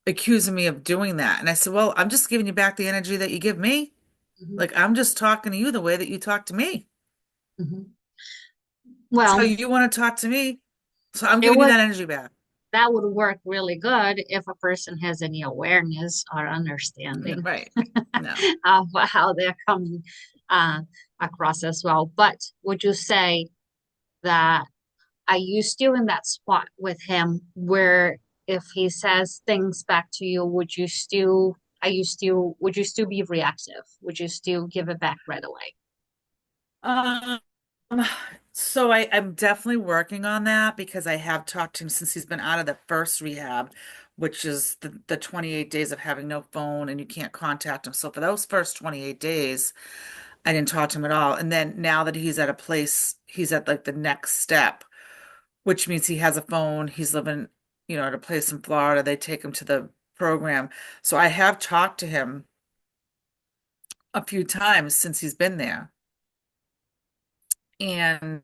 B: accusing me of doing that. And I said, well, I'm just giving you back the energy that you give me.
A: Mhm,
B: Like I'm just talking to you the way that you talk to me.
A: mhm.
B: That's how
A: Well,
B: you want to talk to me. So I'm
A: it
B: giving you
A: would
B: that energy back.
A: that would work really good if a person has any awareness or
B: No,
A: understanding
B: right. No.
A: of how they're coming uh, across as well. But would you say that are you still in that spot with him where if he says things back to you, would you still be reactive? Would you still give it back right away?
B: Um, so I'm definitely working on that because I have talked to him since he's been out of the first rehab, which is the 28 days of having no phone and you can't contact him. So for those first 28 days, I didn't talk to him at all. And then now that he's at a place, he's at like the next step, which means he has a phone. He's living, at a place in Florida. They take him to the program. So I have talked to him a few times since he's been there. And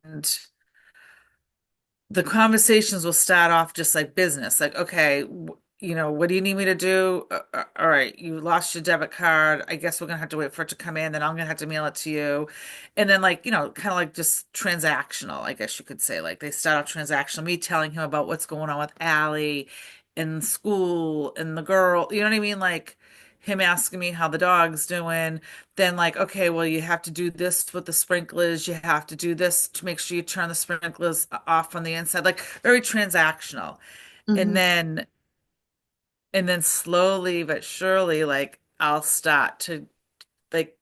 B: the conversations will start off just like business. Like, okay, what do you need me to do? All right, you lost your debit card. I guess we're gonna have to wait for it to come in, then I'm gonna have to mail it to you. And then like, kind of like just transactional, I guess you could say. Like they start off transactional, me telling him about what's going on with Allie in school and the girl, you know what I mean? Like him asking me how the dog's doing, then like, okay, well, you have to do this with the sprinklers. You have to do this to make sure you turn the sprinklers off on the inside, like very transactional. And
A: Hmm.
B: then, and then slowly but surely, like I'll start to like,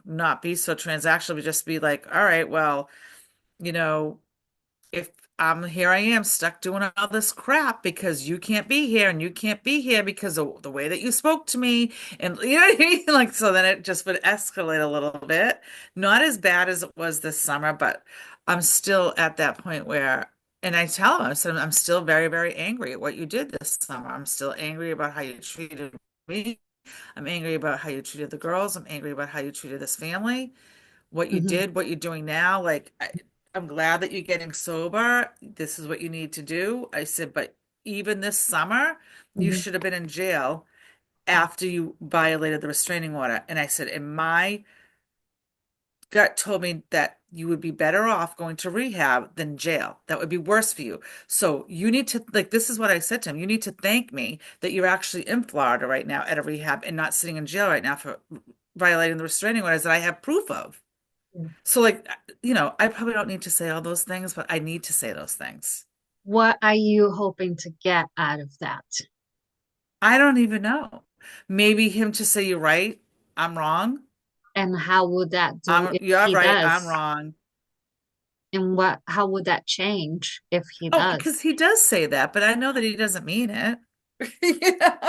B: not be so transactional, but just be like, all right, well, you know, if I'm here, I am stuck doing all this crap because you can't be here and you can't be here because of the way that you spoke to me. And you know what I mean? Like, so then it just would escalate a little bit. Not as bad as it was this summer, but I'm still at that point where, and I tell him, I said, I'm still very, very angry at what you did this summer. I'm still angry about how you treated me. I'm angry about how you treated the girls. I'm angry about how you treated this family, what you
A: Hmm.
B: did, what you're doing now. Like, I'm glad that you're getting sober. This is what you need to do. I said, but even this summer, you
A: Hmm.
B: should have been in jail after you violated the restraining order. And I said, in my gut told me that you would be better off going to rehab than jail. That would be worse for you. So you need to, like, this is what I said to him. You need to thank me that you're actually in Florida right now at a rehab and not sitting in jail right now for violating the restraining orders that I have proof of. So, like, I probably don't need to say all those things, but I need to say those things.
A: What are you hoping to get out of that?
B: I don't even know. Maybe him to say, you're right, I'm wrong.
A: And how would that do if
B: You're
A: he
B: right, I'm
A: does?
B: wrong.
A: And how would that change if he
B: Oh, because
A: does?
B: he does say that, but I know that he doesn't mean it.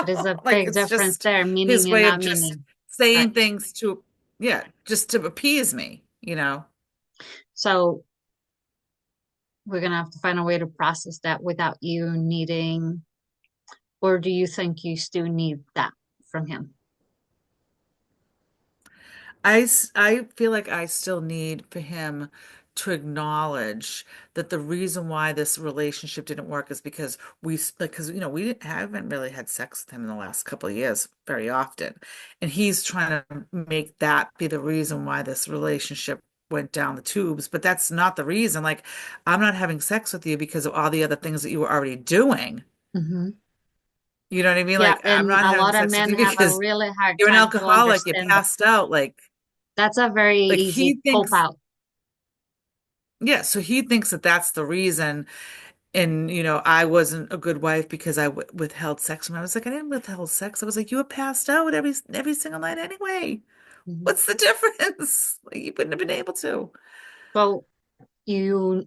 A: There's a
B: Like
A: big
B: it's
A: difference
B: just
A: there, meaning
B: his
A: and
B: way
A: not
B: of just
A: meaning.
B: saying
A: Right.
B: things to, yeah, just to appease me.
A: So we're gonna have to find a way to process that without you needing, or do you think you still need that from him?
B: I feel like I still need for him to acknowledge that the reason why this relationship didn't work is because haven't really had sex with him in the last couple of years very often. And he's trying to make that be the reason why this relationship went down the tubes, but that's not the reason. Like, I'm not having sex with you because of all the other things that you were already doing.
A: Hmm.
B: You know what I mean?
A: Yeah,
B: Like, I'm
A: and
B: not
A: a
B: having
A: lot of
B: sex with
A: men
B: you
A: have a
B: because
A: really hard
B: you're an
A: time to
B: alcoholic, you
A: understand that.
B: passed out,
A: That's a very
B: like
A: easy
B: he
A: cop
B: thinks.
A: out.
B: Yeah, so he thinks that that's the reason. And, I wasn't a good wife because I w withheld sex from him. I was like, I didn't withhold sex. I was like, you were passed out every single night anyway.
A: Mhm.
B: What's the difference? Like, you wouldn't have been able to.
A: So you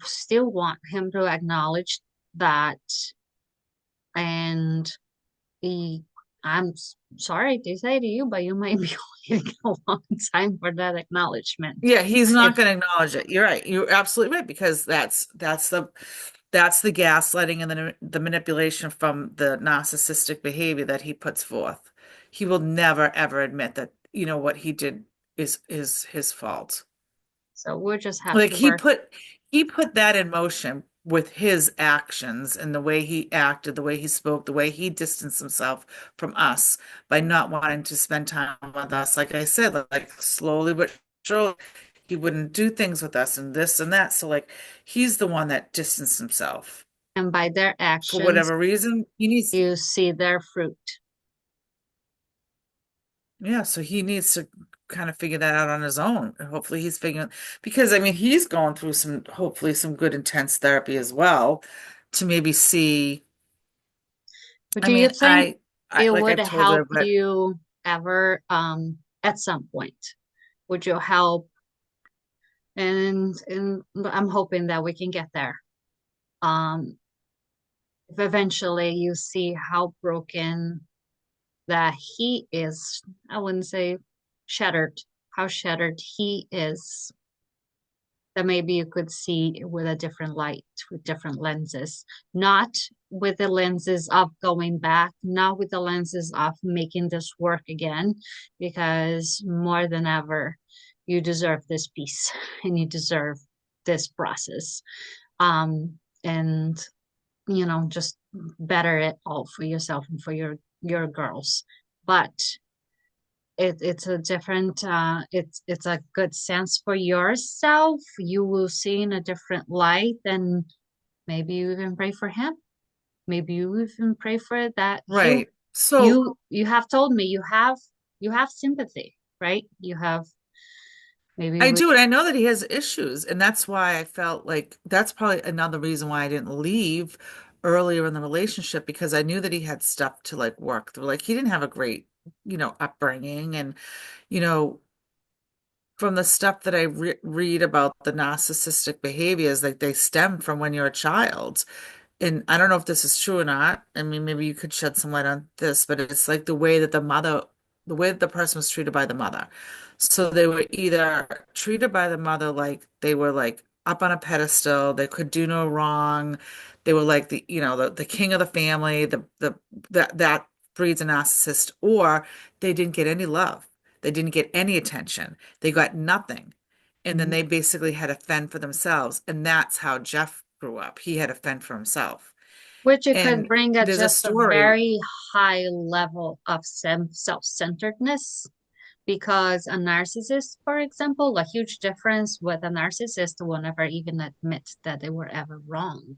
A: still want him to acknowledge that, and he, sorry to say to you, but you might be waiting a long time for that acknowledgement.
B: Yeah, he's
A: If
B: not going to acknowledge it. You're right. You're absolutely right because that's the gaslighting and the manipulation from the narcissistic behavior that he puts forth. He will never ever admit that, what he did is his fault.
A: so, we'll just have
B: Like
A: to work.
B: he put that in motion with his actions and the way he acted, the way he spoke, the way he distanced himself from us by not wanting to spend time with us. Like I said, like slowly but surely, he wouldn't do things with us and this and that. So like he's the one that distanced himself.
A: And by their
B: For
A: actions,
B: whatever reason, he needs.
A: you see their fruit.
B: Yeah, so he needs to kind of figure that out on his own. And hopefully he's figuring because I mean he's going through hopefully some good intense therapy as well to maybe see.
A: But
B: I
A: do you
B: mean,
A: think
B: I
A: it
B: like
A: would
B: I've told
A: help
B: her, but
A: you ever, at some point? Would you help? And I'm hoping that we can get there. Um, if eventually you see how broken that he is, I wouldn't say shattered, how shattered he is, that maybe you could see with a different light, with different lenses, not with the lenses of going back, not with the lenses of making this work again, because more than ever, you deserve this peace and you deserve this process. And just better it all for yourself and for your girls. But it's a different it's a good sense for yourself. You will see in a different light, and maybe you even pray for him. Maybe you even pray for that
B: right. So
A: you have told me you have sympathy, right? You have, maybe
B: I
A: we
B: do, and I know that he has issues, and that's why I felt like that's probably another reason why I didn't leave earlier in the relationship because I knew that he had stuff to like work through. Like he didn't have a great, upbringing, and you know, from the stuff that I read about the narcissistic behaviors, like they stem from when you're a child. And I don't know if this is true or not. I mean, maybe you could shed some light on this, but it's like the way that the person was treated by the mother. So they were either treated by the mother like they were like up on a pedestal, they could do no wrong. They were like the king of the family, that breeds a narcissist, or they didn't get any love. They didn't get any attention. They got nothing. And then
A: Mhm.
B: they basically had to fend for themselves. And that's how Jeff grew up. He had to fend for himself.
A: Which it could
B: And
A: bring
B: there's a
A: just a
B: story.
A: very high level of self-centeredness, Because a narcissist, for example, a huge difference with a narcissist will never even admit that they were ever wrong,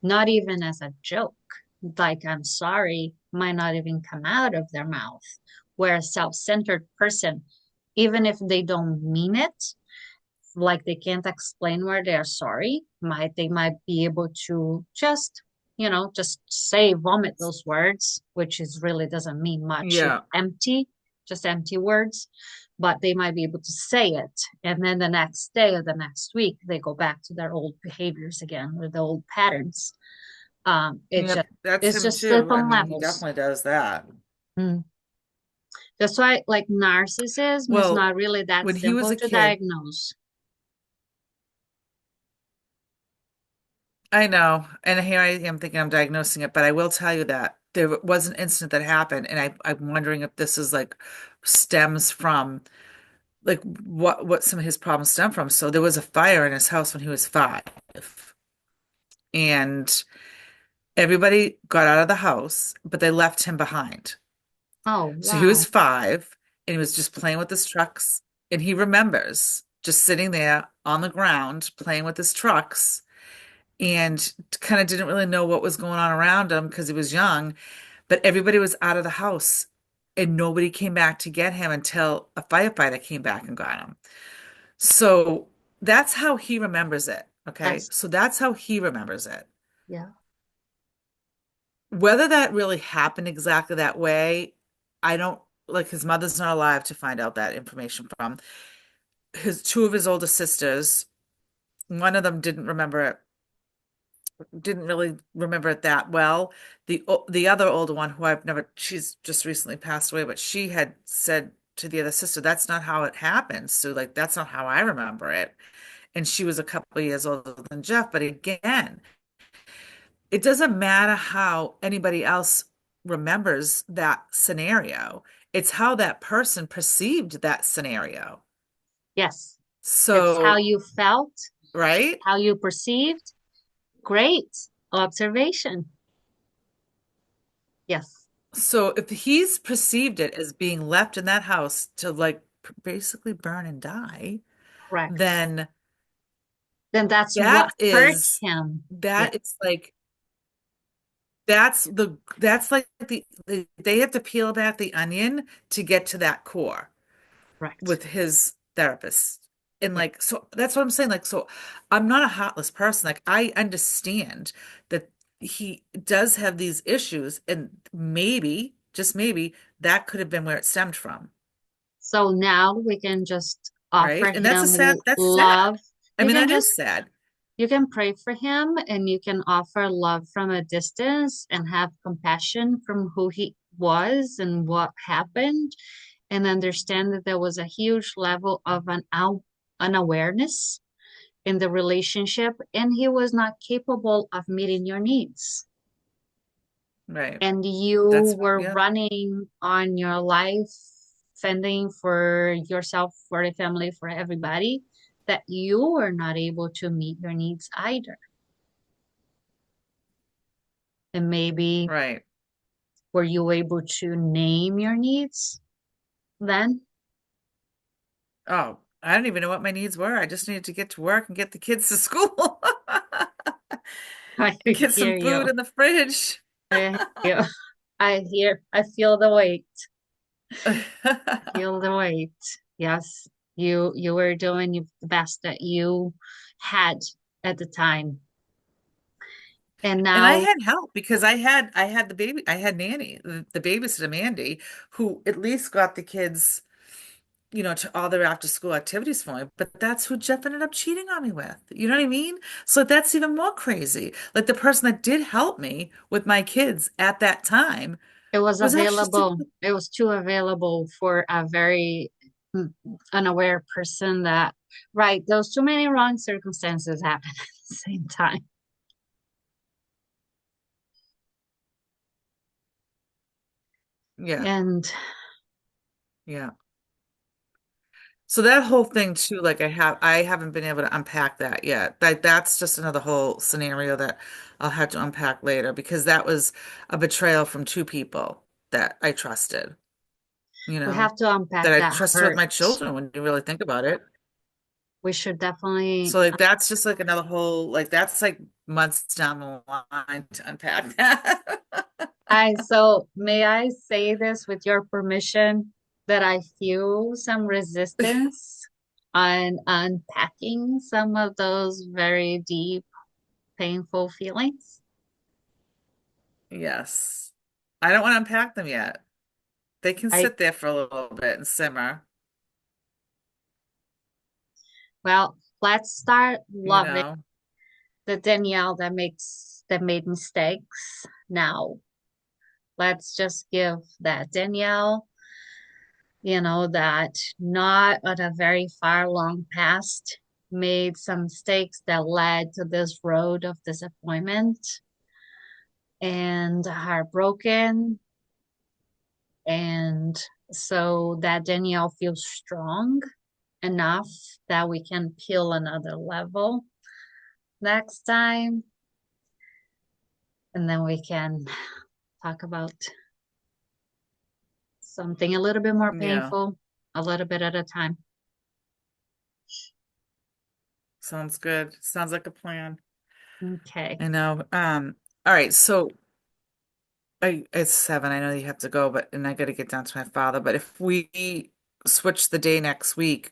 A: not even as a joke. Like, I'm sorry, might not even come out of their mouth. Where a self-centered person, even if they don't mean it, like they can't explain where they're sorry, they might be able to just, just say vomit those words, which is really doesn't mean much. It's
B: Yeah.
A: empty, just empty words, but they might be able to say it, and then the next day or the next week they go back to their old behaviors again or the old patterns. It just
B: Yep. That's
A: it's
B: him
A: just
B: too. I
A: different
B: mean, he
A: levels.
B: definitely does that.
A: Mm. That's why, like, narcissism is
B: Well,
A: not really that
B: when he was
A: simple
B: a
A: to
B: kid,
A: diagnose.
B: I know, and here I am thinking I'm diagnosing it, but I will tell you that there was an incident that happened, and I'm wondering if this is like stems from like what some of his problems stem from. So there was a fire in his house when he was 5, and everybody got out of the house, but they left him behind.
A: Oh,
B: So he was
A: wow.
B: 5, and he was just playing with his trucks, and he remembers just sitting there on the ground playing with his trucks, and kind of didn't really know what was going on around him because he was young. But everybody was out of the house, and nobody came back to get him until a firefighter came back and got him. So that's how he remembers it. Okay.
A: That's
B: So that's how he remembers it.
A: Yeah.
B: Whether that really happened exactly that way, I don't like his mother's not alive to find out that information from. His two of his older sisters, one of them didn't really remember it that well. The other older one, who I've never, she's just recently passed away, but she had said to the other sister, "That's not how it happens." So like, that's not how I remember it. And she was a couple of years older than Jeff. But again, it doesn't matter how anybody else remembers that scenario. It's how that person perceived that scenario.
A: Yes. It's how
B: So,
A: you felt,
B: right?
A: how you perceived. Great observation. Yes,
B: So if he's perceived it as being left in that house to like basically burn and die,
A: correct.
B: then
A: Then that's what
B: that
A: hurt
B: is
A: him. Yeah,
B: that is like that's like they have to peel back the onion to get to that core
A: correct.
B: with his therapist. And
A: Yeah.
B: like, so that's what I'm saying. Like, so I'm not a heartless person. Like, I understand that he does have these issues, and maybe, just maybe, that could have been where it stemmed from,
A: So now we can just
B: right?
A: offer
B: And that's a
A: him
B: sad, that's sad.
A: love.
B: I
A: You
B: mean,
A: can
B: that
A: just
B: is sad.
A: you can pray for him and you can offer love from a distance and have compassion from who he was and what happened and understand that there was a huge level of an awareness in the relationship and he was not capable of meeting your needs.
B: Right.
A: And you
B: That's,
A: were
B: yeah,
A: running on your life, fending for yourself, for the family, for everybody, that you were not able to meet your needs either. And maybe
B: right.
A: were you able to name your needs then?
B: Oh, I don't even know what my needs were. I just needed to get to work and get the kids to school.
A: I
B: Get
A: hear
B: some food
A: you.
B: in the fridge.
A: I hear you. I feel the weight. Feel the weight. Yes, you were doing the best that you had at the time. And
B: And I
A: now
B: had help because I had the baby, I had nanny, the babysitter Mandy, who at least got the kids, to all their after school activities for me. But that's who Jeff ended up cheating on me with. You know what I mean? So that's even more crazy. Like the person that did help me with my kids at that time
A: it was
B: was actually
A: available.
B: sleeping.
A: It was too available for a very mm, unaware person that, right, those too many wrong circumstances happen at the same time.
B: Yeah,
A: And
B: yeah. So that whole thing too, like I haven't been able to unpack that yet. That's just another whole scenario that I'll have to unpack later because that was a betrayal from two people that I trusted. you
A: We
B: know,
A: have to unpack
B: that I
A: that
B: trusted with
A: hurt.
B: my children when you really think about it.
A: We should definitely.
B: So like that's just like another whole like that's like months down the line to unpack that.
A: So may I say this with your permission that I feel some resistance on unpacking some of those very deep, painful feelings?
B: Yes. I don't want to unpack them yet. They can
A: I,
B: sit there for a little bit and simmer,
A: well, let's start
B: you
A: loving
B: know.
A: the Danielle that made mistakes now. Let's just give that Danielle, that not at a very far long past made some mistakes that led to this road of disappointment and heartbroken. And so that Danielle feels strong enough that we can peel another level next time. And then we can talk about something a little bit more
B: Yeah,
A: painful, a little bit at a time.
B: sounds good. Sounds like a plan.
A: Okay.
B: I know. All right, so it's 7. I know you have to go, but and I got to get down to my father. But if we switch the day next week